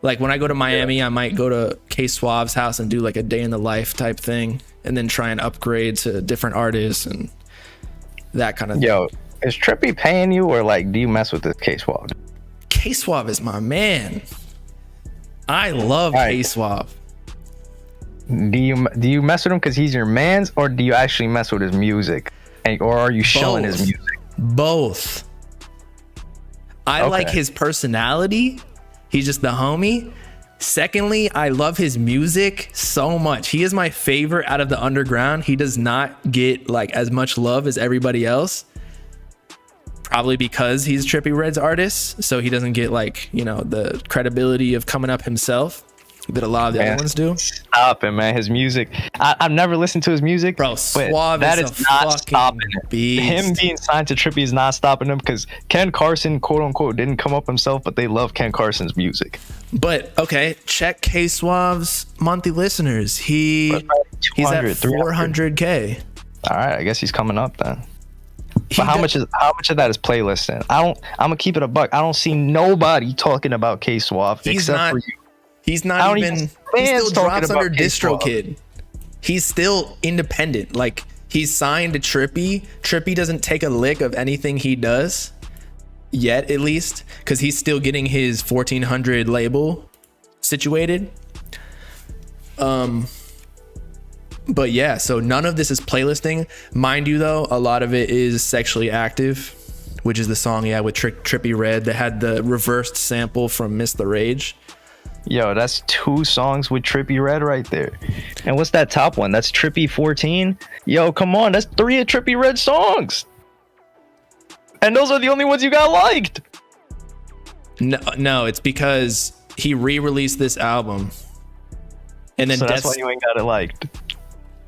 Like when I go to Miami, I might go to K Suave's house and do like a day in the life type thing, and then try and upgrade to different artists and that kind of thing. Yo, is Trippie paying you, or like do you mess with this K Suave? K Suave is my man. I love K Suave. Do you mess with him because he's your man's, or do you actually mess with his music, or are you shilling his music? Both. I like his personality. He's just the homie. Secondly, I love his music so much. He is my favorite out of the underground. He does not get like as much love as everybody else. Probably because he's Trippie Redd's artist, so he doesn't get like, you know, the credibility of coming up himself that a lot of the other ones do. Stop it, man. His music, I've never listened to his music, bro. Suave that is not stopping him. Beast. Him being signed to Trippie is not stopping him, because Ken Carson, quote unquote, didn't come up himself, but they love Ken Carson's music. But okay, check K Suave's monthly listeners. He's at 400K. All right, I guess he's coming up then. But how much of that is playlisting? I'm gonna keep it a buck. I don't see nobody talking about K Suave except for you. He's not even. He still drops under DistroKid. He's still independent. Like, he's signed to Trippie. Trippie doesn't take a lick of anything he does yet, at least, because he's still getting his 1400 label situated. But yeah, so none of this is playlisting. Mind you, though, a lot of it is Sexually Active, which is the song, with Trippie Redd that had the reversed sample from Miss the Rage. Yo, that's 2 songs with Trippie Redd right there. And what's that top one? That's Trippie 14. Yo, come on, that's 3 of Trippie Redd songs. And those are the only ones you got liked. No, it's because he re-released this album. And then so that's why you ain't got it liked.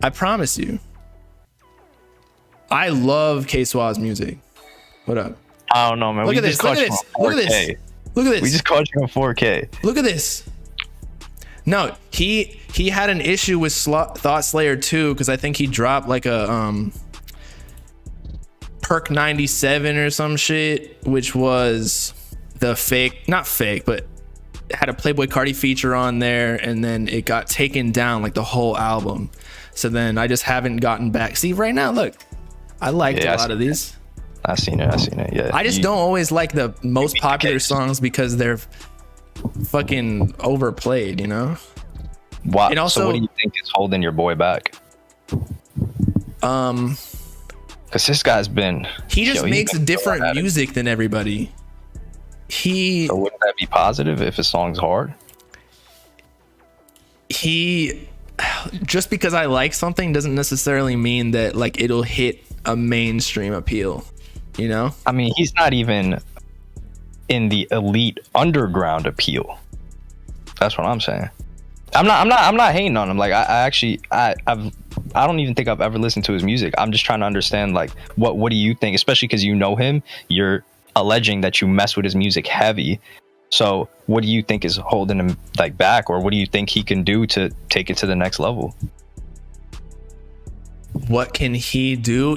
I promise you. I love K Suave's music. What up? I don't know, man. Look at this. Look at this. Look at this. Look at this. We just caught you on 4K. Look at this. No, he had an issue with Thought Slayer 2 because I think he dropped like a Perk 97 or some shit, which was the fake, not fake, but had a Playboy Cardi feature on there, and then it got taken down, like the whole album. So then I just haven't gotten back. See, right now, look, I liked a lot of these. I seen it. Yeah. I just don't always like the most popular songs because they're fucking overplayed, you know? Wow. And also, so what do you think is holding your boy back? Because this guy's been... He just makes different music than everybody. So wouldn't that be positive if his song's hard? Just because I like something doesn't necessarily mean that like it'll hit a mainstream appeal, you know? I mean, he's not even in the elite underground appeal. That's what I'm saying. I'm not hating on him. Like I don't even think I've ever listened to his music. I'm just trying to understand like what do you think, especially because you know him. You're alleging that you mess with his music heavy. So what do you think is holding him like back, or what do you think he can do to take it to the next level? What can he do?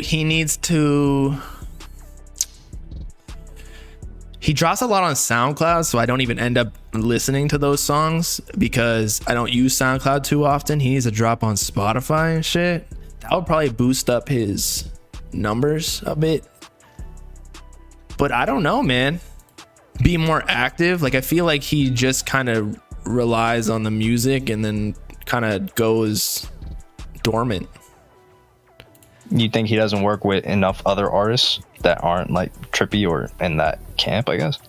He drops a lot on SoundCloud, so I don't even end up listening to those songs because I don't use SoundCloud too often. He needs to drop on Spotify and shit. That would probably boost up his numbers a bit. But I don't know, man. Be more active. Like, I feel like he just kind of relies on the music and then kind of goes dormant. You think he doesn't work with enough other artists that aren't like Trippie or in that camp, I guess?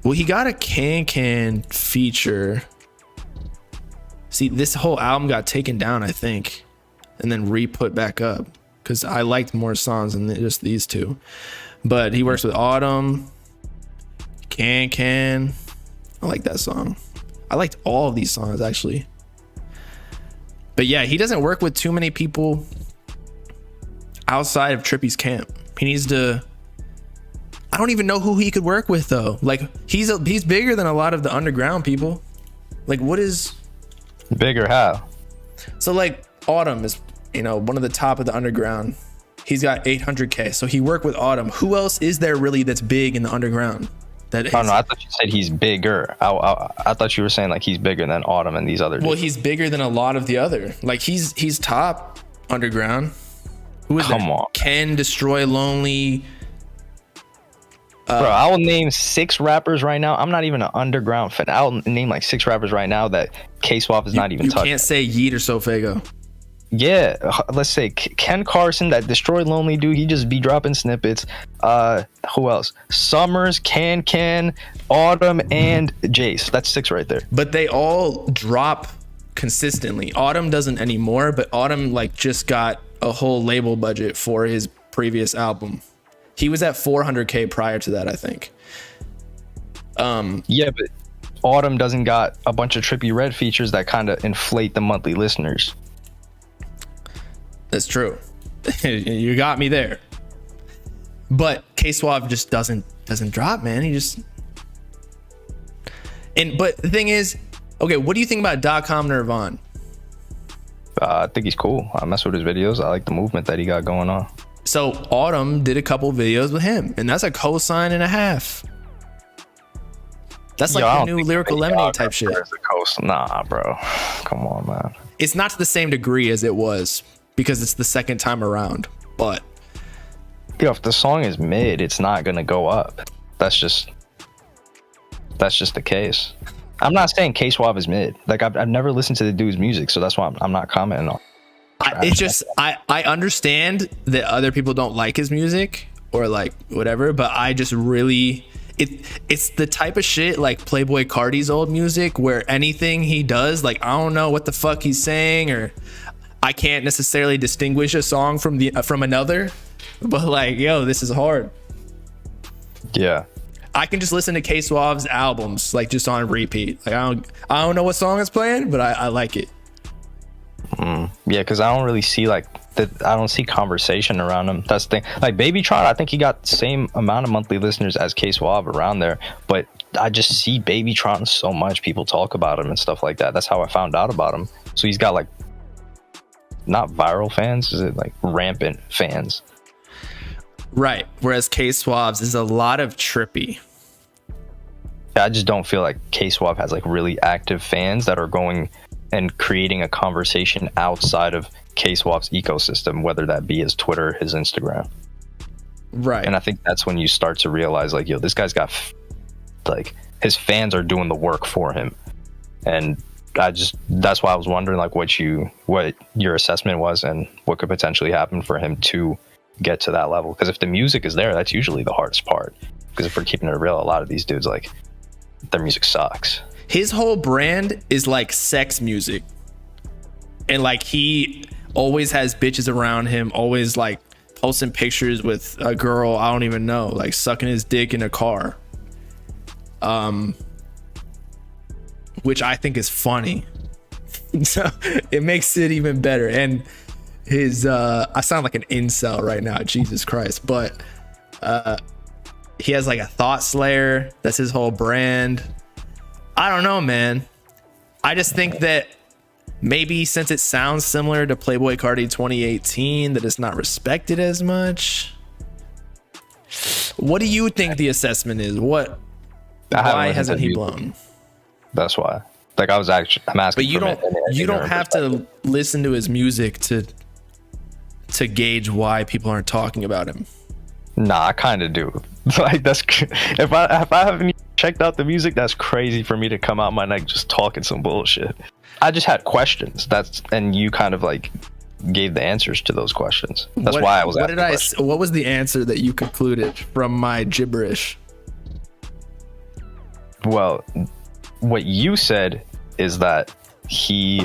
Well, he got a Can feature. See, this whole album got taken down, I think, and then re-put back up because I liked more songs than just these two. But he works with Autumn, Can. I like that song. I liked all of these songs, actually. But yeah, he doesn't work with too many people outside of Trippie's camp. He needs to... I don't even know who he could work with, though. Like, he's bigger than a lot of the underground people. Like, what is... Bigger how? So, like, Autumn is, one of the top of the underground. He's got 800K. So he worked with Autumn. Who else is there really that's big in the underground? That is, oh no, I thought you said he's bigger. I thought you were saying like he's bigger than Autumn and these other dudes. Well, he's bigger than a lot of the other. Like he's top underground. Who is Come that? on. Ken, Destroy Lonely. Bro, I will name 6 rappers right now. I'm not even an underground fan. I'll name like 6 rappers right now that K-Swap is not even touching. You can't say Yeet or Sofago. Yeah, let's say Ken Carson, that Destroy Lonely dude, he just be dropping snippets. Who else? Summers, Can, Autumn, and Jace. That's 6 right there. But they all drop consistently. Autumn doesn't anymore, but Autumn like just got a whole label budget for his previous album. He was at 400K prior to that, I think. Yeah, but Autumn doesn't got a bunch of Trippie Red features that kind of inflate the monthly listeners. That's true. You got me there. But K-Swab just doesn't drop, man. He just... But the thing is, okay, what do you think about .com Nirvan? I think he's cool. I mess with his videos. I like the movement that he got going on. So Autumn did a couple videos with him, and that's a cosign and a half. That's like the new Lyrical Lemonade type shit. Nah, bro. Come on, man. It's not to the same degree as it was because it's the second time around. But yo, if the song is mid, it's not gonna go up. That's just the case. I'm not saying K-Swab is mid. Like I've never listened to the dude's music, so that's why I'm not commenting on. I understand that other people don't like his music or like whatever, but I just really it's the type of shit like Playboi Carti's old music where anything he does, like I don't know what the fuck he's saying, or I can't necessarily distinguish a song from another, but like, yo, this is hard. Yeah. I can just listen to K-Swab's albums like just on repeat. Like I don't know what song it's playing, but I like it. Yeah, because I don't really see like I don't see conversation around him. That's the thing. Like Babytron, I think he got the same amount of monthly listeners as K-Swab around there, but I just see Babytron so much. People talk about him and stuff like that. That's how I found out about him. So he's got like not viral fans, is it like rampant fans? Right. Whereas K-Swab's is a lot of Trippie. I just don't feel like K-Swab has like really active fans that are going and creating a conversation outside of K-Swap's ecosystem, whether that be his Twitter, his Instagram. Right. And I think that's when you start to realize like, yo, this guy's got like his fans are doing the work for him. And that's why I was wondering like what your assessment was and what could potentially happen for him to get to that level. Because if the music is there, that's usually the hardest part. Because if we're keeping it real, a lot of these dudes, like their music sucks. His whole brand is like sex music. And like he always has bitches around him, always like posting pictures with a girl, I don't even know, like sucking his dick in a car. Which I think is funny. So it makes it even better. And his I sound like an incel right now, Jesus Christ, but he has like a Thought Slayer, that's his whole brand. I don't know, man. I just think that maybe since it sounds similar to Playboi Carti 2018, that it's not respected as much. What do you think the assessment is? Why hasn't he blown? That's why. Like I'm asking. But you don't have to listen to his music to gauge why people aren't talking about him. Nah, I kind of do. Like that's if I haven't checked out the music, that's crazy for me to come out my neck just talking some bullshit. I just had questions. And you kind of like gave the answers to those questions. That's why I was. What was the answer that you concluded from my gibberish? Well, what you said is that he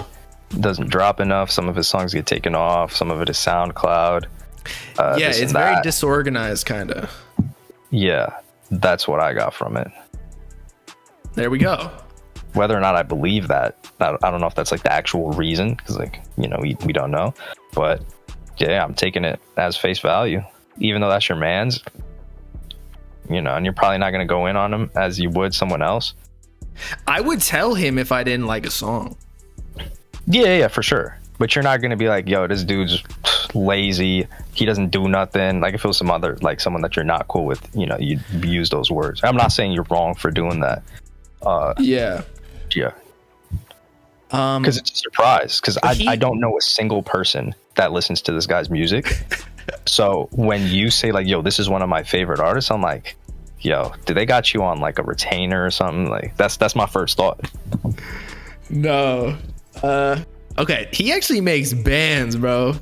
doesn't drop enough. Some of his songs get taken off. Some of it is SoundCloud. Yeah, it's very disorganized, kind of. Yeah, that's what I got from it. There we go. Whether or not I believe that, I don't know if that's like the actual reason, because like, you know, we don't know. But yeah, I'm taking it as face value, even though that's your man's. You know, and you're probably not going to go in on him as you would someone else. I would tell him if I didn't like a song. Yeah, for sure. But you're not going to be like, yo, this dude's lazy, he doesn't do nothing. Like if it was some other, like someone that you're not cool with, you know, you'd use those words. I'm not saying you're wrong for doing that. Yeah. Because it's a surprise. Because I don't know a single person that listens to this guy's music. So when you say like, yo, this is one of my favorite artists, I'm like, yo, do they got you on like a retainer or something? Like that's my first thought. No. Okay, he actually makes bands, bro.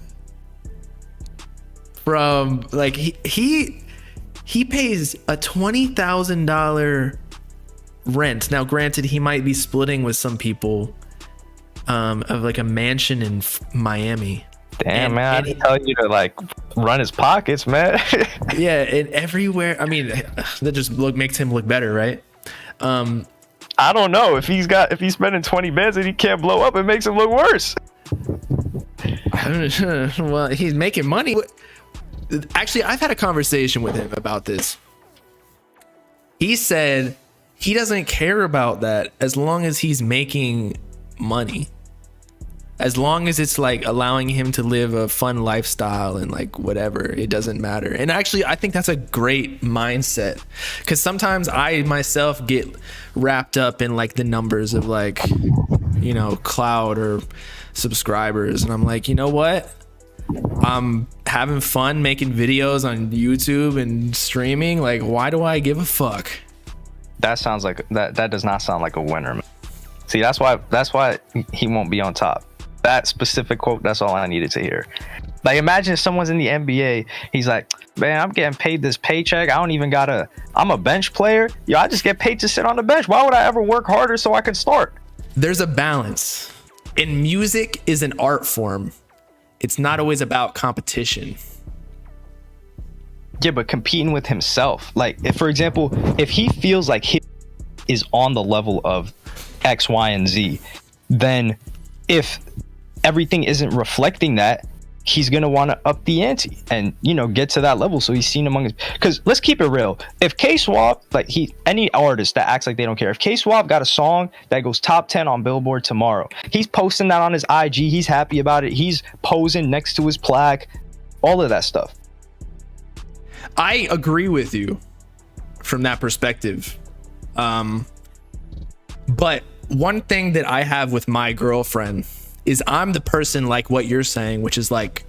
From like he pays a $20,000 rent. Now, granted, he might be splitting with some people of like a mansion in Miami. Damn, man, I didn't tell you to like run his pockets, man. Yeah, and everywhere. I mean, that just makes him look better, right? I don't know if he's spending 20 bands and he can't blow up, it makes him look worse. Well, he's making money. Actually, I've had a conversation with him about this. He said he doesn't care about that as long as he's making money. As long as it's like allowing him to live a fun lifestyle and like whatever, it doesn't matter. And actually, I think that's a great mindset, because sometimes I myself get wrapped up in like the numbers of like, you know, cloud or subscribers. And I'm like, you know what? I'm having fun making videos on YouTube and streaming. Like, why do I give a fuck? That sounds like that does not sound like a winner, man. See, that's why he won't be on top. That specific quote, that's all I needed to hear. Like, imagine if someone's in the NBA, he's like, man, I'm getting paid this paycheck, I'm a bench player, yo, I just get paid to sit on the bench. Why would I ever work harder so I could start? There's a balance, and music is an art form. It's not always about competition. Yeah, but competing with himself, like, if, for example, if he feels like he is on the level of X, Y, and Z, then if everything isn't reflecting that, he's gonna want to up the ante and, you know, get to that level so he's seen among his. Because let's keep it real, if K-Swab, like any artist that acts like they don't care, if K-Swab got a song that goes top 10 on Billboard tomorrow, he's posting that on his IG, he's happy about it, he's posing next to his plaque, all of that stuff. I agree with you from that perspective, but one thing that I have with my girlfriend is I'm the person like what you're saying, which is like,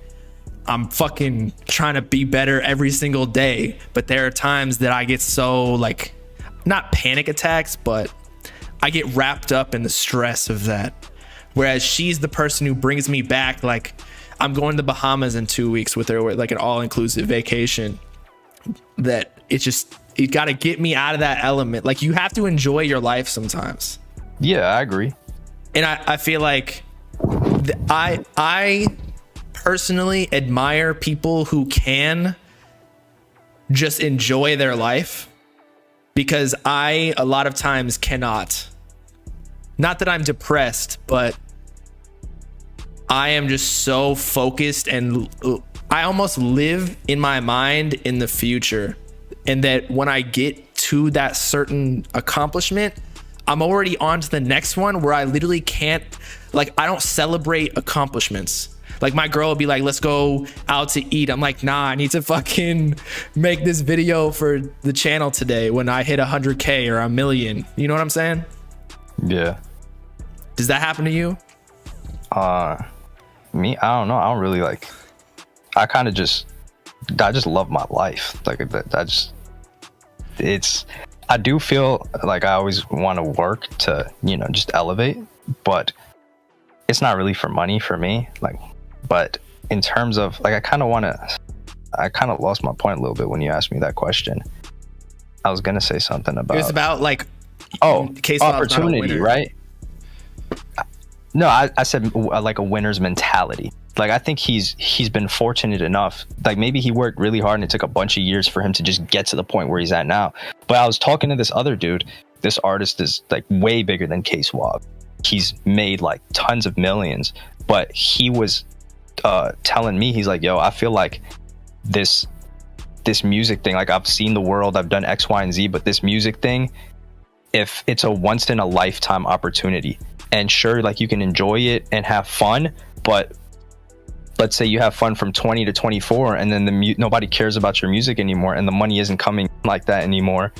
I'm fucking trying to be better every single day. But there are times that I get so like, not panic attacks, but I get wrapped up in the stress of that. Whereas she's the person who brings me back. Like, I'm going to the Bahamas in 2 weeks with her, like an all-inclusive vacation. That it's just, you got to get me out of that element. Like, you have to enjoy your life sometimes. Yeah, I agree. And I feel like I personally admire people who can just enjoy their life, because I a lot of times cannot. Not that I'm depressed, but I am just so focused, and I almost live in my mind in the future, and that when I get to that certain accomplishment, I'm already on to the next one, where I literally can't, like, I don't celebrate accomplishments. Like, my girl will be like, let's go out to eat. I'm like, nah, I need to fucking make this video for the channel today when I hit 100K or 1 million. You know what I'm saying? Yeah. Does that happen to you? Me, I don't know. I don't really like, I just love my life. Like, I do feel like I always want to work to, you know, just elevate, but it's not really for money for me. Like, but in terms of like, I kind of lost my point a little bit when you asked me that question. I was going to say something about, it was about like, opportunity, right? No, I said like a winner's mentality. Like, I think he's been fortunate enough. Like, maybe he worked really hard and it took a bunch of years for him to just get to the point where he's at now. But I was talking to this other dude. This artist is like way bigger than K-Swab. He's made like tons of millions. But he was telling me, he's like, yo, I feel like this music thing, like, I've seen the world, I've done X, Y, and Z, but this music thing, if it's a once in a lifetime opportunity, and sure, like, you can enjoy it and have fun, but let's say you have fun from 20 to 24, and then nobody cares about your music anymore, and the money isn't coming like that anymore,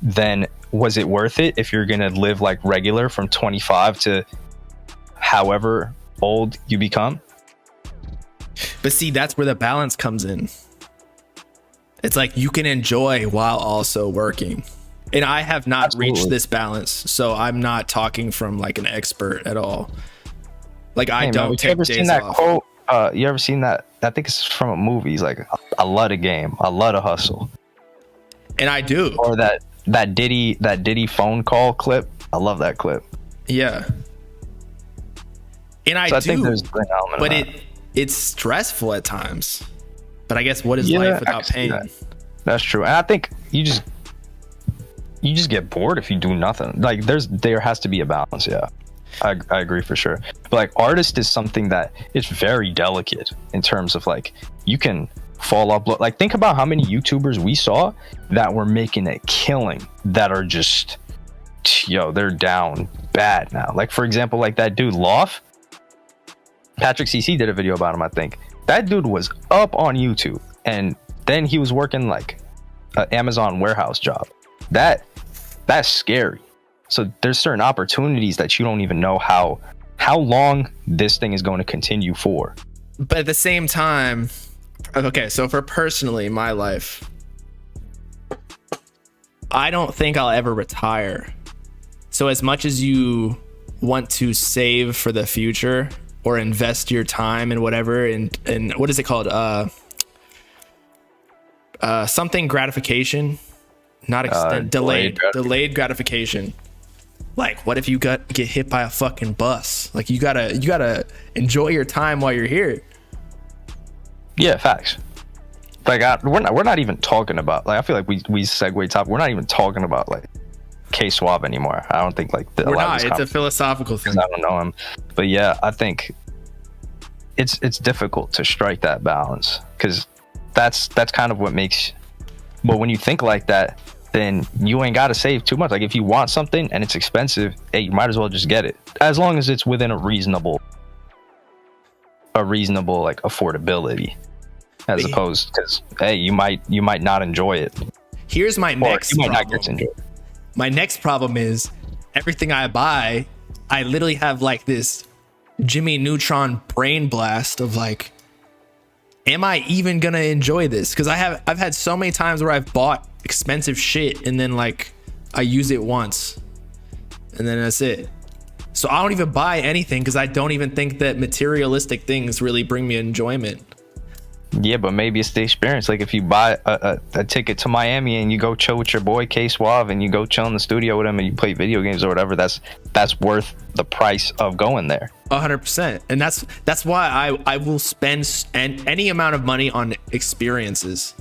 then was it worth it if you're gonna live like regular from 25 to however old you become? But see, that's where the balance comes in. It's like you can enjoy while also working. And I have not Absolutely. reached this balance, so I'm not talking from like an expert at all. Like I don't take days off. Quote? You ever seen that? I think it's from a movie. It's like, I love the game, I love to hustle. And I do. Or that Diddy phone call clip. I love that clip. Yeah. And I think there's an element but it's stressful at times. But I guess what is life without pain? That's true. And I think you just get bored if you do nothing. Like there has to be a balance. Yeah, I agree for sure. But like artist is something that is very delicate in terms of like you can fall up. Like think about how many YouTubers we saw that were making a killing that are just, they're down bad now. Like for example, like that dude Loft, Patrick CC did a video about him. I think that dude was up on YouTube, and then he was working like an Amazon warehouse job. That's scary. So there's certain opportunities that you don't even know how long this thing is going to continue for. But at the same time, okay, so for personally my life, I don't think I'll ever retire. So as much as you want to save for the future or invest your time and whatever, and what is it called? Something gratification. Not delayed gratification. Like, what if you get hit by a fucking bus? Like, you gotta enjoy your time while you're here. Yeah, facts. Like, we're not even talking about, like, I feel like we segue top. We're not even talking about like K-Swab anymore. I don't think like we're not. It's a philosophical thing. I don't know him, but yeah, I think it's difficult to strike that balance because that's kind of what makes. But when you think like that, then you ain't got to save too much. Like if you want something and it's expensive, hey, you might as well just get it. As long as it's within a reasonable like affordability, as opposed, because hey, you might not enjoy it. Here's my next problem. Not get to enjoy it. My next problem is everything I buy, I literally have like this Jimmy Neutron brain blast of like, am I even gonna enjoy this? Because I've had so many times where I've bought expensive shit and then like I use it once and then that's it. So I don't even buy anything because I don't even think that materialistic things really bring me enjoyment. Yeah, but maybe it's the experience. Like if you buy a ticket to Miami and you go chill with your boy K Suave and you go chill in the studio with him and you play video games or whatever, that's worth the price of going there. 100%. And that's why I will spend any amount of money on experiences.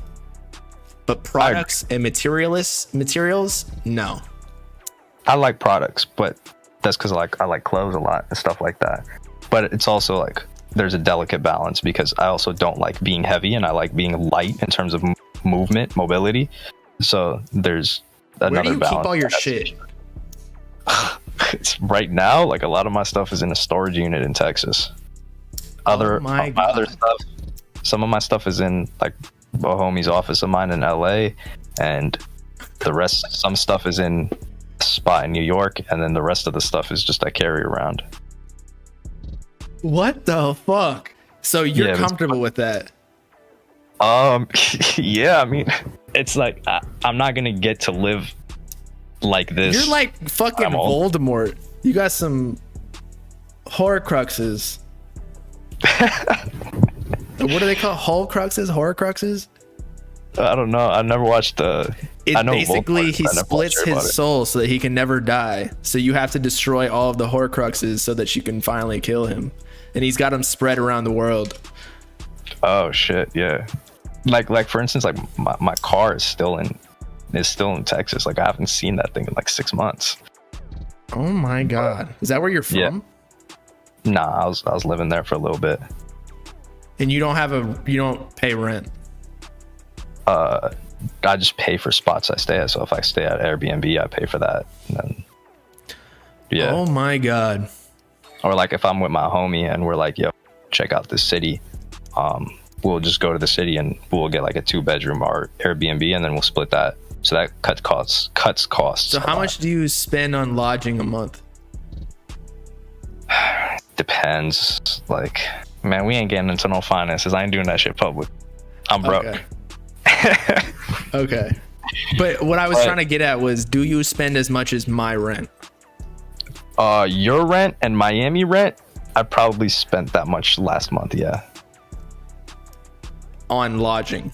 But products and materials, no. I like products, but that's because I like clothes a lot and stuff like that. But it's also like there's a delicate balance because I also don't like being heavy and I like being light in terms of mobility. So there's another balance. Where do you keep all your shit? It's right now, like a lot of my stuff is in a storage unit in Texas. My other stuff, some of my stuff is in like a homie's office of mine in LA, and the rest, some stuff is in a spot in New York, and then the rest of the stuff is just I carry around. What the fuck? So you're comfortable with that? Yeah, I mean, it's like I'm not gonna get to live like this. You're like fucking Voldemort. You got some Horcruxes. What do they call Horcruxes? Horcruxes? I don't know. I never watched the. Basically, he splits his soul so that he can never die. So you have to destroy all of the Horcruxes so that you can finally kill him. And he's got them spread around the world. Oh shit! Yeah, like for instance, like my car is still in Texas. Like I haven't seen that thing in like 6 months. Oh my god! Is that where you're from? Yeah. Nah, I was living there for a little bit. And you don't pay rent? I just pay for spots I stay at. So if I stay at Airbnb, I pay for that. And then, yeah. Oh my god. Or like if I'm with my homie and we're like, yo, check out this city, we'll just go to the city and we'll get like a 2-bedroom or Airbnb, and then we'll split that. So that cuts costs. So how much do you spend on lodging a month? Depends. Like, man, we ain't getting into no finances. I ain't doing that shit public. I'm broke. Okay. Okay. But what I was trying to get at was, do you spend as much as my rent? Your rent and Miami rent, I probably spent that much last month. Yeah. On lodging.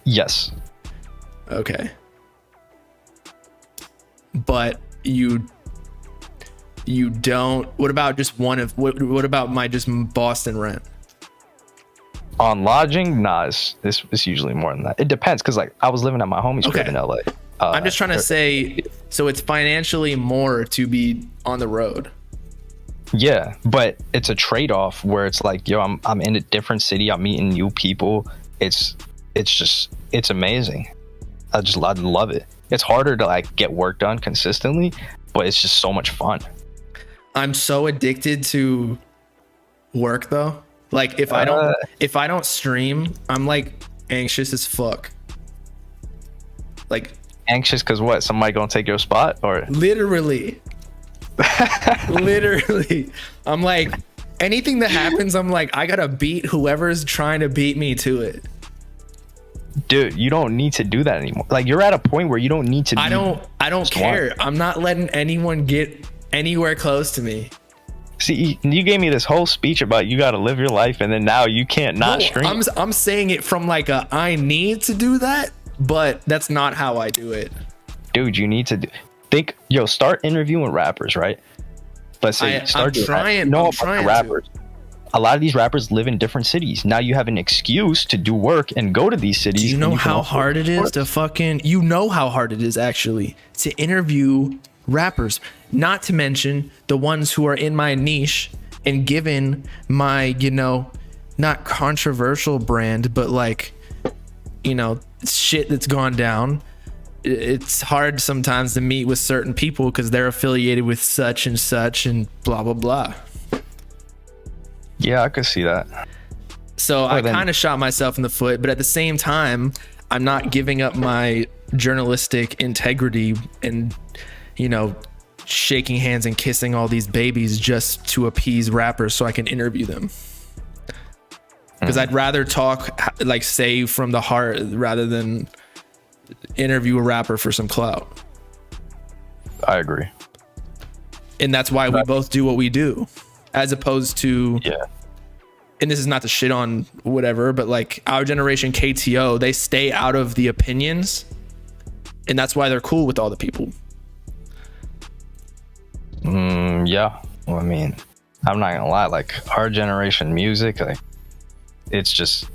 Yes. Okay. But you don't. What about just what about my just Boston rent? On lodging, nah, it's usually more than that. It depends, because like I was living at my homie's crib in LA. I'm just trying to say, so it's financially more to be on the road. Yeah, but it's a trade-off where it's like, yo, I'm in a different city, I'm meeting new people. It's amazing. I love it. It's harder to like get work done consistently, but it's just so much fun. I'm so addicted to work though. Like if I don't stream, I'm like anxious as fuck. Like anxious because what? Somebody gonna take your spot? Or literally. Literally. I'm like, anything that happens, I'm like, I gotta beat whoever's trying to beat me to it. Dude, you don't need to do that anymore. Like you're at a point where you don't need to. I don't care. I'm not letting anyone get anywhere close to me. See, you gave me this whole speech about you got to live your life, and then now you can't not stream. I'm saying it from like I need to do that, but that's not how I do it. Dude, you need to start interviewing rappers, right? Let's say I'm trying rappers. A lot of these rappers live in different cities. Now you have an excuse to do work and go to these cities. Do you know how hard it is to how hard it is actually to interview rappers, not to mention the ones who are in my niche, and given my, not controversial brand, but like, shit that's gone down. It's hard sometimes to meet with certain people because they're affiliated with such and such and blah, blah, blah. Yeah, I could see that. So I kind of shot myself in the foot, but at the same time, I'm not giving up my journalistic integrity and, shaking hands and kissing all these babies just to appease rappers so I can interview them. Because I'd rather talk, like, say from the heart rather than interview a rapper for some clout. I agree. And that's why we both do what we do. As opposed to, and this is not to shit on whatever, but like our generation KTO, they stay out of the opinions, and that's why they're cool with all the people. Yeah. Well, I mean, I'm not gonna lie, like our generation music, like it's just,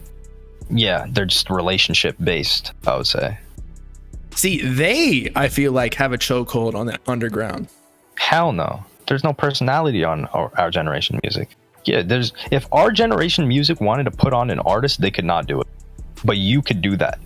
they're just relationship based, I would say. See, I feel like have a chokehold on that underground. Hell no. There's no personality on our generation music. Yeah, if our generation music wanted to put on an artist, they could not do it. But you could do that.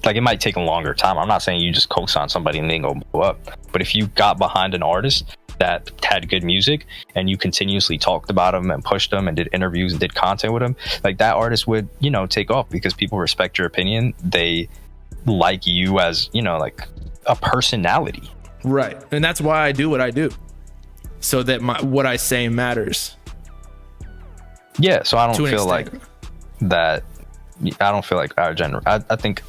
Like it might take a longer time. I'm not saying you just co-sign somebody and they go blow up. But if you got behind an artist that had good music and you continuously talked about them and pushed them and did interviews and did content with them, like that artist would, take off because people respect your opinion. They like you as, like a personality. Right. And that's why I do what I do. So that what I say matters. Yeah, so I don't feel like that. I don't feel like our I think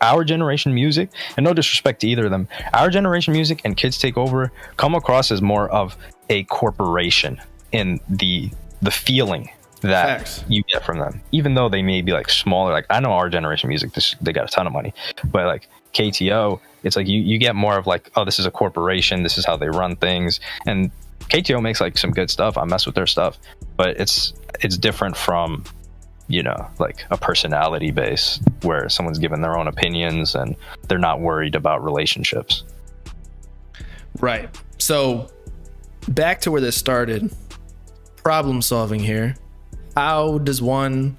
our generation music, and no disrespect to either of them, our generation music and Kids Take Over come across as more of a corporation in the feeling that you get from them. Even though they may be like smaller, like I know our generation music, they got a ton of money, but like KTO, it's like you get more of like, oh, this is a corporation, this is how they run things. And KTO makes like some good stuff. I mess with their stuff, but it's different from, like a personality base where someone's given their own opinions and they're not worried about relationships. Right. So back to where this started, problem solving here. How does one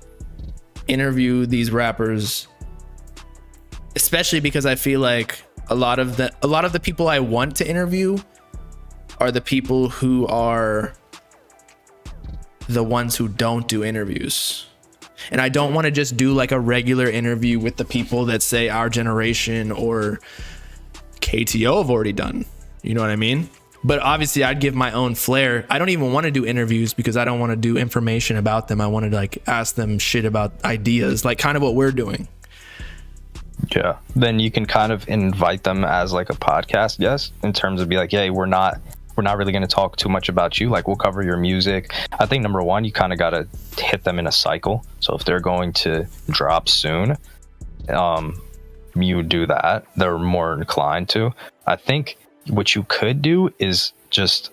interview these rappers? Especially because I feel like a lot of the people I want to interview are the people who are the ones who don't do interviews. And I don't want to just do like a regular interview with the people that say Our Generation or KTO have already done. You know what I mean? But obviously I'd give my own flair. I don't even want to do interviews because I don't want to do information about them. I want to like ask them shit about ideas, like kind of what we're doing. Yeah. Then you can kind of invite them as like a podcast, yes, in terms of be like, hey, we're not really going to talk too much about you. Like, we'll cover your music. I think number one, you kind of got to hit them in a cycle. So if they're going to drop soon, you do that. They're more inclined to. I think what you could do is just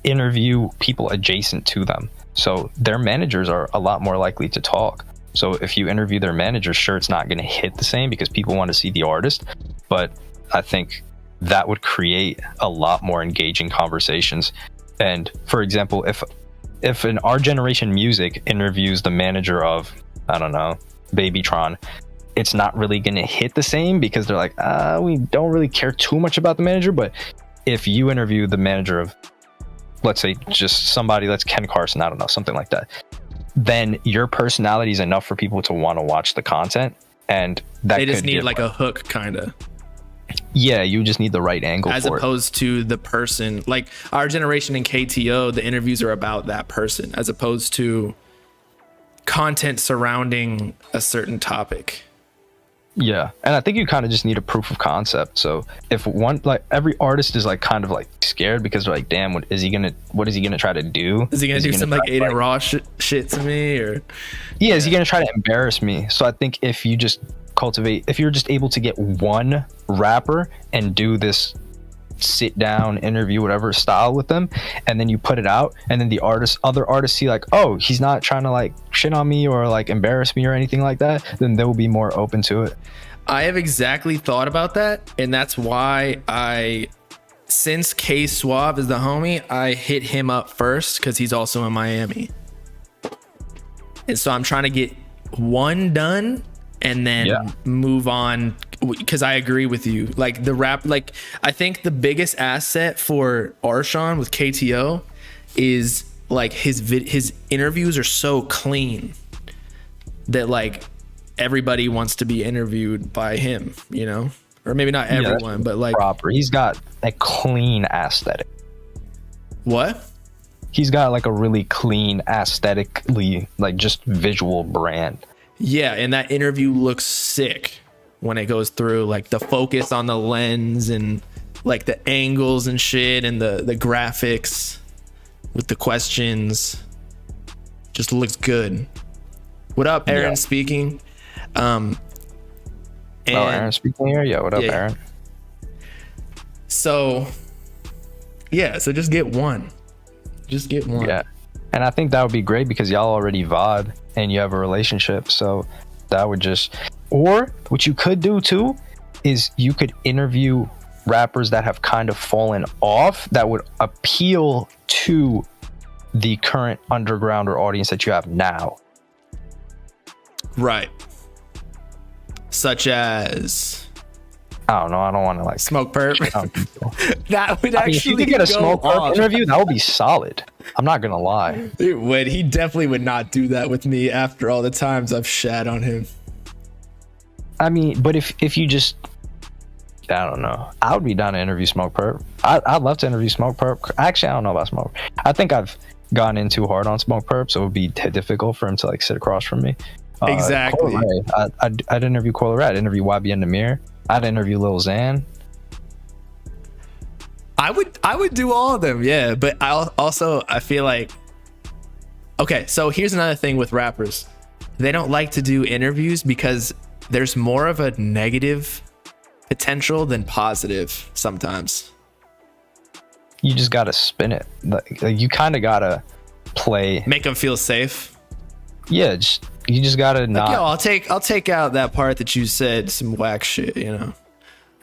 interview people adjacent to them. So their managers are a lot more likely to talk. So if you interview their manager, sure, it's not going to hit the same because people want to see the artist. But I think that would create a lot more engaging conversations. And for example, if an Our Generation Music interviews the manager of, I don't know, Babytron, it's not really going to hit the same because they're like, we don't really care too much about the manager. But if you interview the manager of, let's say, just somebody, let's Ken Carson, I don't know, something like that, then your personality is enough for people to want to watch the content. And that they just need like a hook, kind of. Yeah, you just need the right angle as for opposed to the person. Like Our Generation and KTO, the interviews are about that person as opposed to content surrounding a certain topic. Yeah, and I think you kind of just need a proof of concept. So if one, like every artist is like kind of like scared because they're like, damn, what is he gonna try to do? Is he gonna do some like Aiden Ross shit to me, or yeah, is he gonna try to embarrass me? So I think if you just if you're just able to get one rapper and do this sit down interview, whatever style with them, and then you put it out, and then other artists see like, oh, he's not trying to like shit on me or like embarrass me or anything like that, then they'll be more open to it. I have exactly thought about that, and that's why since K Suave is the homie, I hit him up first because he's also in Miami, and so I'm trying to get one done and then move on, because I agree with you. Like the rap, like I think the biggest asset for Arshawn with KTO is like his interviews are so clean that like everybody wants to be interviewed by him, you know, or maybe not everyone, but like proper. He's got a clean aesthetic. What? He's got like a really clean aesthetically, like just visual brand. Yeah, and that interview looks sick when it goes through, like the focus on the lens and like the angles and shit and the graphics with the questions. Just looks good. What up, Aaron speaking? Aaron speaking here? Yeah, what up, Aaron? So just get one. Just get one. Yeah. And I think that would be great because y'all already vibe and you have a relationship. So that would or what you could do too is you could interview rappers that have kind of fallen off that would appeal to the current underground or audience that you have now. Right. Such as, I don't know. I don't want to like Smoke Perp. That would actually, if you could get a Smoke Perp interview, that would be solid. I'm not gonna lie. He definitely would not do that with me after all the times I've shat on him. I mean, but if you just, I don't know, I would be down to interview Smoke Perp. I'd love to interview Smoke Perp. Actually, I don't know about Smoke. I think I've gone in too hard on Smoke Perp, so it would be difficult for him to like sit across from me. Exactly. I'd interview Coil Ray. I'd interview YBN Namir. I'd interview Lil Xan. I would do all of them, yeah. But I feel like, okay, so here's another thing with rappers. They don't like to do interviews because there's more of a negative potential than positive sometimes. You just gotta spin it. Like you kind of gotta make them feel safe. Yeah, you just gotta not. Yo, I'll take out that part that you said some whack shit, you know.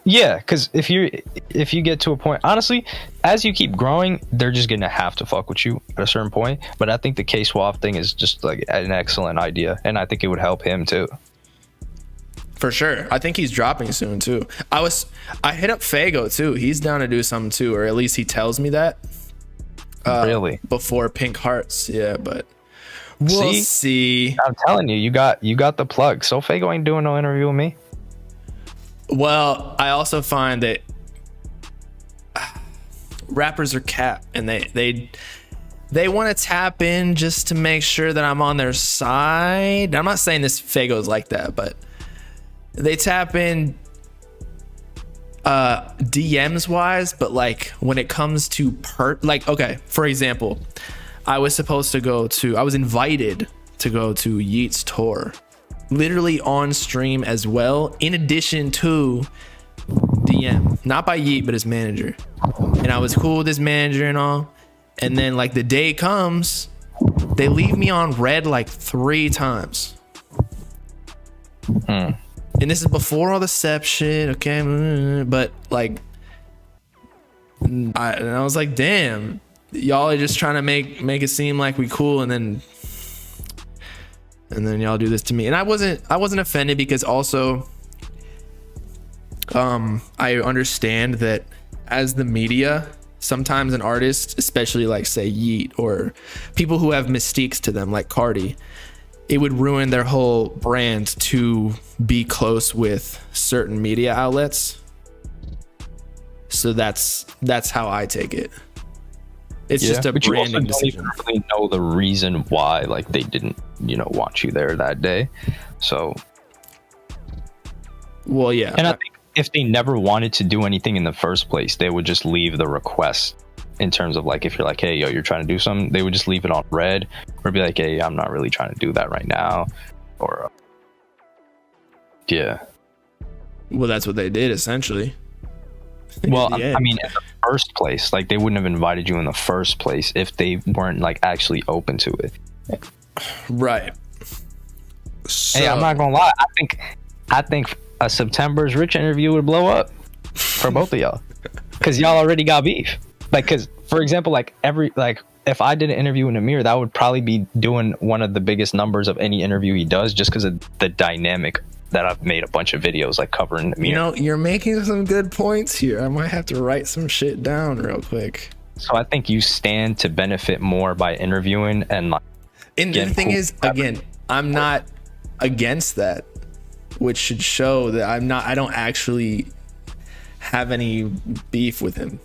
Yeah, because if you get to a point, honestly, as you keep growing, they're just gonna have to fuck with you at a certain point. But I think the K Suave thing is just like an excellent idea, and I think it would help him too. For sure. I think he's dropping soon too. I hit up Fago too. He's down to do something too, or at least he tells me that. Really? Before Pink Hearts, yeah. But We'll see. I'm telling you, you got the plug. So Fago ain't doing no interview with me. Well, I also find that rappers are cap, and they want to tap in just to make sure that I'm on their side. I'm not saying this Fago's like that, but they tap in DMs wise, but like when it comes to like, okay, for example, I was invited to go to Yeat's tour, literally on stream as well, in addition to DM, not by Yeat, but his manager. And I was cool with his manager and all. And then like the day comes, they leave me on red like 3 times. And this is before all the Sep shit, okay? But like, I was like, damn, y'all are just trying to make it seem like we cool, and then y'all do this to me. And I wasn't offended, because also I understand that as the media, sometimes an artist, especially like say Yeat or people who have mystiques to them like Cardi, it would ruin their whole brand to be close with certain media outlets. So that's how I take it. It's just a branding decision. You don't really know the reason why, like, they didn't, want you there that day. So, well, yeah. And I think if they never wanted to do anything in the first place, they would just leave the request. In terms of like, if you're like, hey, yo, you're trying to do something, they would just leave it on red, or be like, hey, I'm not really trying to do that right now, or yeah. Well, that's what they did essentially. Well, I mean, in the first place, like, they wouldn't have invited you in the first place if they weren't like actually open to it. Right. So, hey, I'm not gonna lie. I think a September's Rich interview would blow up for both of y'all, because y'all already got beef. Like, because for example, like if I did an interview with Amir, that would probably be doing one of the biggest numbers of any interview he does, just because of the dynamic that I've made a bunch of videos like covering Amir. You're making some good points here. I might have to write some shit down real quick. So I think you stand to benefit more by interviewing and like. And the thing is, again, I'm not against that, which should show that I don't actually have any beef with him.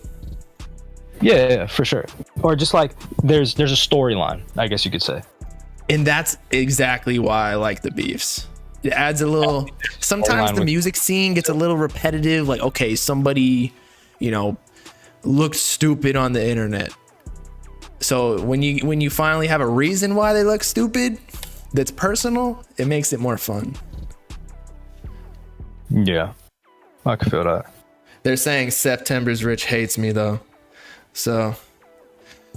Yeah, for sure. Or just like there's a storyline, I guess you could say. And that's exactly why I like the beefs. It adds a little. Sometimes the music scene gets a little repetitive. Like, okay, somebody, looked stupid on the internet. So when you finally have a reason why they look stupid, that's personal, it makes it more fun. Yeah, I can feel that. They're saying September's Rich hates me though. So,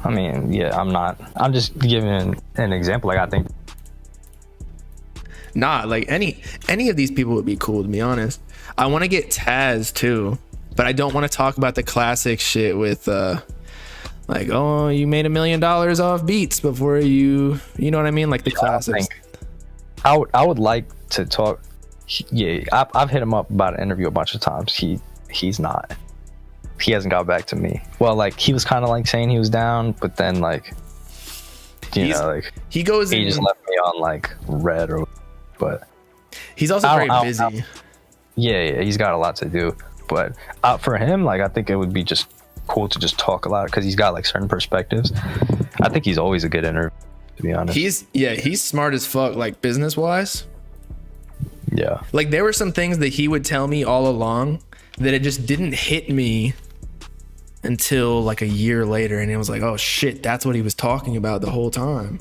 I mean, yeah, I'm just giving an example. Like, I think, like any of these people would be cool, to be honest. I want to get Taz too, but I don't want to talk about the classic shit with like, oh, you made $1 million off beats before you know what I mean, like the classics. I would like to talk. Yeah, I've hit him up about an interview a bunch of times. He hasn't got back to me. Well, like, he was kind of like saying he was down, but then like, he just left me on like red, but he's also very busy. Yeah, he's got a lot to do. But for him, like, I think it would be just cool to just talk a lot, because he's got like certain perspectives. I think he's always a good interview, to be honest. He's smart as fuck, like business wise. Yeah. Like, there were some things that he would tell me all along that it just didn't hit me until like a year later, and it was like, oh shit, that's what he was talking about the whole time.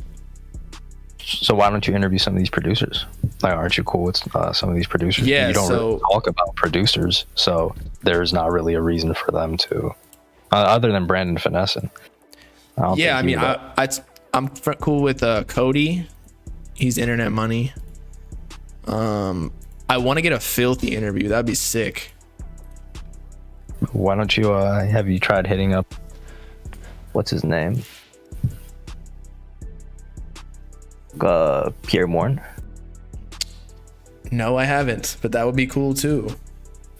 So why don't you interview some of these producers? Like, aren't you cool with some of these producers? Yeah, you don't really talk about producers, so there's not really a reason for them to, other than Brandon finessing. Yeah, I mean, I'm cool with Cody. He's internet money. I want to get a Filthy interview. That'd be sick. Why don't you have you tried hitting up, what's his name, Pierre Morn? No, I haven't, but that would be cool too.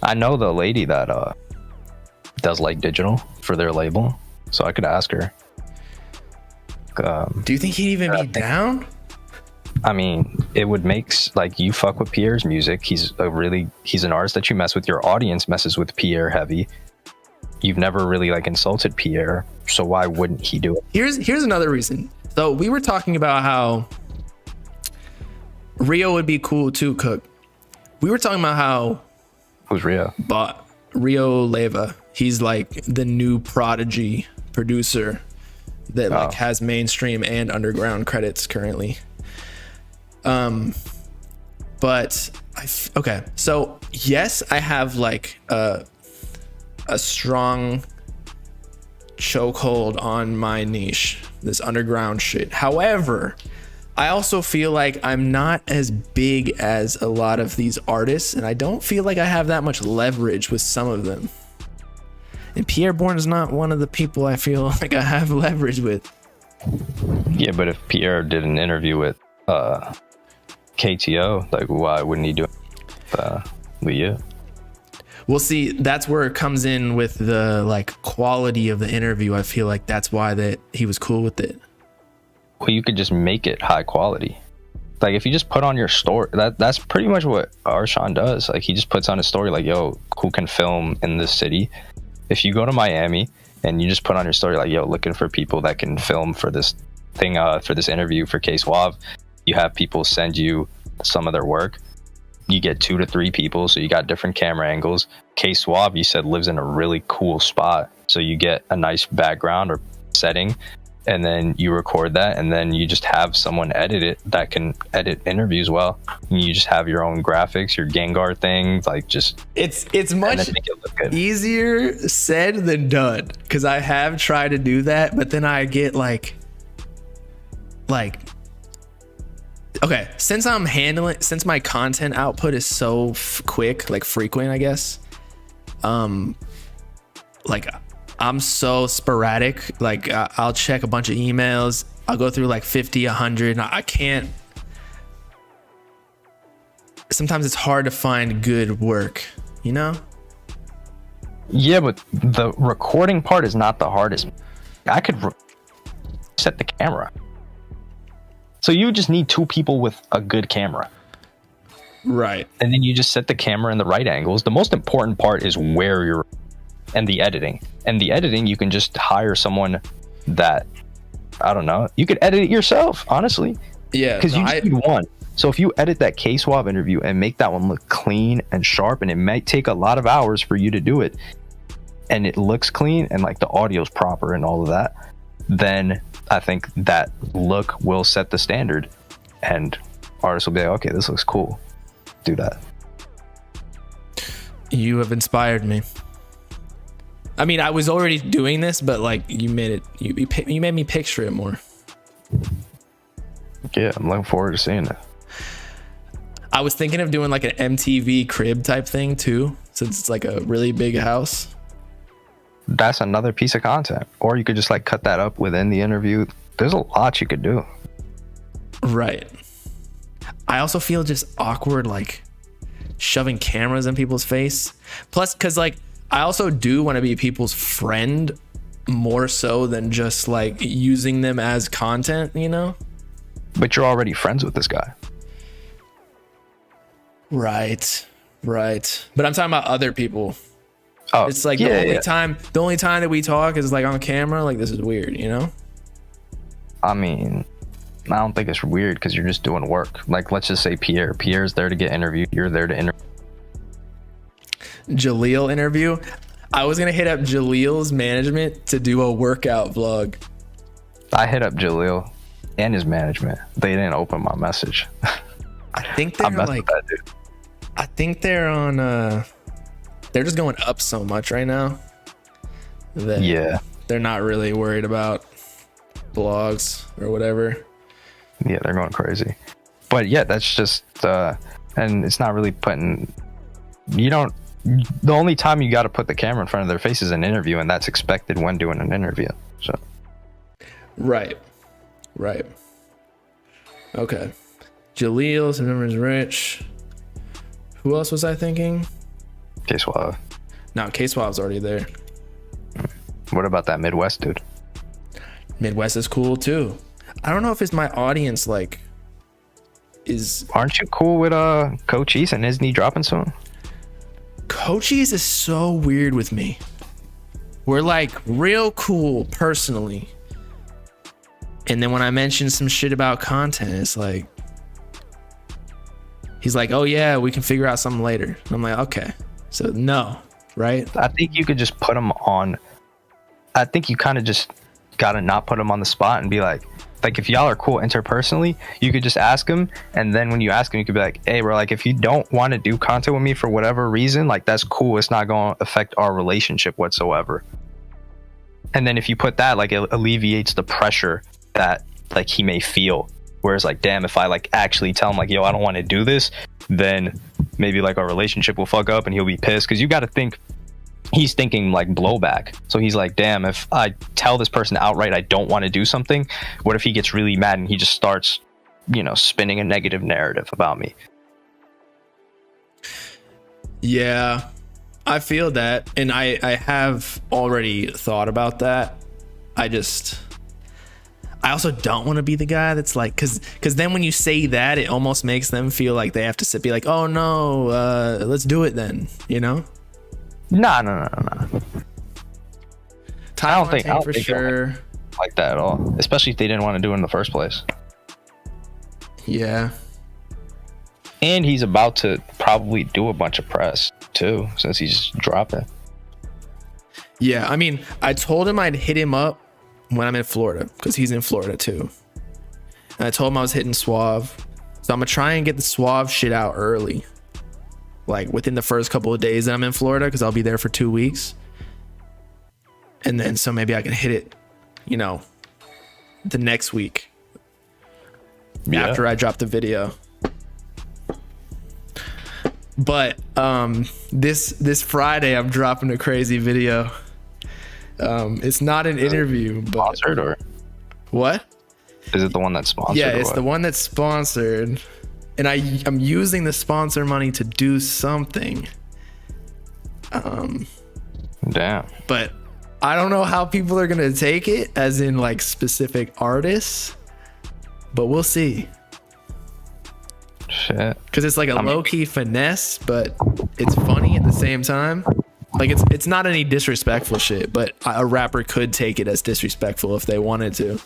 I know the lady that does like digital for their label, so I could ask her. Do you think he'd even be down? I mean, it would make like you fuck with Pierre's music. He's an artist that you mess with. Your audience messes with Pierre heavy. You've never really like insulted Pierre, so why wouldn't he do it? Here's another reason. So we were talking about how Rio would be cool too, Cook. We were talking about how who's Rio? But Rio Leyva. He's like the new prodigy producer that like has mainstream and underground credits currently. But okay, so yes, I have like a strong chokehold on my niche, this underground shit. However, I also feel like I'm not as big as a lot of these artists, and I don't feel like I have that much leverage with some of them. And Pierre Bourne is not one of the people I feel like I have leverage with. Yeah, but if Pierre did an interview with KTO, like why wouldn't he do it with you? Well, see, that's where it comes in with the like quality of the interview. I feel like that's why that he was cool with it. Well, you could just make it high quality. Like if you just put on your story, that's pretty much what Arshawn does. Like he just puts on his story like, yo, who can film in this city? If you go to Miami and you just put on your story like, yo, looking for people that can film for this thing, for this interview for K Suave, you have people send you some of their work. You get 2 to 3 people, so you got different camera angles. K Suave, you said, lives in a really cool spot, so you get a nice background or setting, and then you record that, and then you just have someone edit it that can edit interviews well. And you just have your own graphics, your Gengar thing, like just it's much easier said than done, because I have tried to do that, but then I get like okay, since my content output is so quick, like frequent, I guess, like I'm so sporadic. Like I'll check a bunch of emails, I'll go through like 50, 100, and I can't. Sometimes it's hard to find good work, you know? Yeah, but the recording part is not the hardest. I could set the camera. So you just need 2 people with a good camera. Right. And then you just set the camera in the right angles. The most important part is where you're, and the editing. And the editing, you can just hire someone that, I don't know, you could edit it yourself, honestly. Yeah. Because you just need one. So if you edit that K Suave interview and make that one look clean and sharp, and it might take a lot of hours for you to do it, and it looks clean and like the audio's proper and all of that, then I think that look will set the standard, and artists will be like, okay, this looks cool. Do that. You have inspired me. I mean, I was already doing this, but like you made it. You made me picture it more. Yeah, I'm looking forward to seeing it. I was thinking of doing like an MTV crib type thing too, since it's like a really big house. That's another piece of content. Or you could just like cut that up within the interview. There's a lot you could do. Right. I also feel just awkward like shoving cameras in people's face. Plus, because like I also do want to be people's friend more so than just like using them as content, you know? But you're already friends with this guy. Right. But I'm talking about other people. Oh, it's like the only time that we talk is like on camera. Like this is weird, you know? I mean, I don't think it's weird because you're just doing work. Like, let's just say Pierre's there to get interviewed. You're there to interview. Jaleel interview. I was gonna hit up Jaleel's management to do a workout vlog. I hit up Jaleel and his management. They didn't open my message. I think they're like, I think they're on. They're just going up so much right now that they're not really worried about blogs or whatever. Yeah, they're going crazy. But yeah, that's just and it's not really putting, you don't, the only time you got to put the camera in front of their face is an interview, and that's expected when doing an interview. So right. Okay. Jaleel, some numbers rich. Who else was I thinking? K Suave. No, K Suave's already there. What about that Midwest dude? Midwest is cool too. I don't know if it's my audience like is. Aren't you cool with Cochise, and isn't he dropping soon? Cochise is so weird with me. We're like real cool personally, and then when I mention some shit about content, it's like he's like, oh yeah, we can figure out something later. I'm like, okay, so no, right? I think you could just put him on. I think you kind of just gotta not put him on the spot and be like if y'all are cool interpersonally, you could just ask him, and then when you ask him, you could be like, hey bro, like if you don't want to do content with me for whatever reason, like that's cool, it's not going to affect our relationship whatsoever. And then if you put that, like, it alleviates the pressure that like he may feel, whereas like, damn, if I like actually tell him like, yo, I don't want to do this, then maybe like our relationship will fuck up and he'll be pissed, because you got to think he's thinking like blowback. So he's like, damn, if I tell this person outright I don't want to do something, what if he gets really mad and he just starts, spinning a negative narrative about me? Yeah, I feel that, and I have already thought about that. I also don't want to be the guy that's like, because then when you say that, it almost makes them feel like they have to be like, oh no, let's do it then, No. I don't think for sure like that at all, especially if they didn't want to do it in the first place. Yeah. And he's about to probably do a bunch of press too, since he's dropping. Yeah, I mean, I told him I'd hit him up when I'm in Florida, because he's in Florida too. And I told him I was hitting Suave, so I'm gonna try and get the Suave shit out early, like within the first couple of days that I'm in Florida, because I'll be there for 2 weeks. And then so maybe I can hit it, the next week after I drop the video. But this Friday I'm dropping a crazy video. It's not an interview, but sponsored, or what? Is it the one that's sponsored? Yeah, it's the one that's sponsored. And I'm using the sponsor money to do something. Damn. But I don't know how people are gonna take it, as in like specific artists. But we'll see. Shit. Because it's like a low-key finesse, but it's funny at the same time. Like it's not any disrespectful shit, but a rapper could take it as disrespectful if they wanted to.